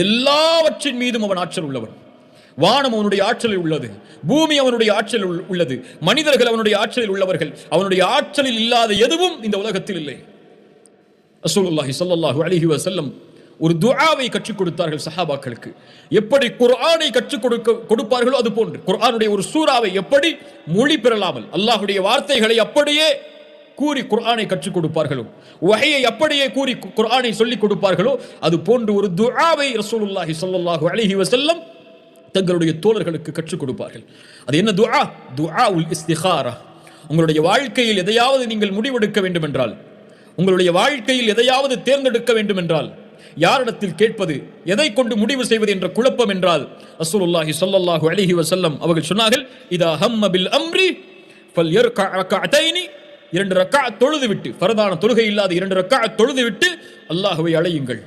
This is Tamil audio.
எல்லாவற்றின் மீதும் அவன் ஆற்றல் உள்ளவன். வானம் அவனுடைய ஆற்றலில் உள்ளது, பூமி அவனுடைய ஆற்றலில் உள்ளது, மனிதர்கள் அவனுடைய ஆற்றலில் உள்ளவர்கள். அவனுடைய ஆற்றலில் இல்லாத எதுவும் இந்த உலகத்தில் இல்லை. ரசூலுல்லாஹி ஸல்லல்லாஹு அலைஹி வஸல்லம் ஒரு துஆவை கற்றுக் கொடுத்தார்கள் சஹாபாக்களுக்கு. எப்படி குர்ஆனை கற்றுக் கொடுப்பார்களோ அது போன்று குர்ஆனுடைய ஒரு சூறாவை எப்படி மொழி பெறலாமல் அல்லாஹ்வுடைய வார்த்தைகளை அப்படியே கூறி குர்ஆனை கற்றுக் கொடுப்பார்களோ, வஹையை அப்படியே கூறி குர்ஆனை சொல்லிக் கொடுப்பார்களோ, அது போன்று ஒரு துஆவை ரசூலுல்லாஹி ஸல்லல்லாஹு அலைஹி வஸல்லம் தங்களுடைய தோழர்களுக்கு கற்றுக் கொடுப்பார்கள். அது என்ன துஆ? துஆஉல் இஸ்திகாரா. உங்களுடைய வாழ்க்கையில் எதையாவது நீங்கள் முடிவெடுக்க வேண்டும் என்றால், உங்களுடைய வாழ்க்கையில் எதையாவது தேர்ந்தெடுக்க வேண்டும் என்றால், யாரிடத்தில் கேட்பது, எதை கொண்டு முடிவு செய்வது என்ற குழப்பம் என்றால், ரசூலுல்லாஹி ஸல்லல்லாஹு அலைஹி வஸல்லம் அவர்கள் சொன்னார்கள், இதா ஹம்ம பில் அம்ரி ஃபல்யர்கஅ ரக்அத்தைனி, 2 ரக்அத் தொழுது விட்டு, ஃபர்தான தொழுகை இல்லாத 2 ரக்அத் தொழுது விட்டு அல்லாஹ்வை அழையுங்கள்.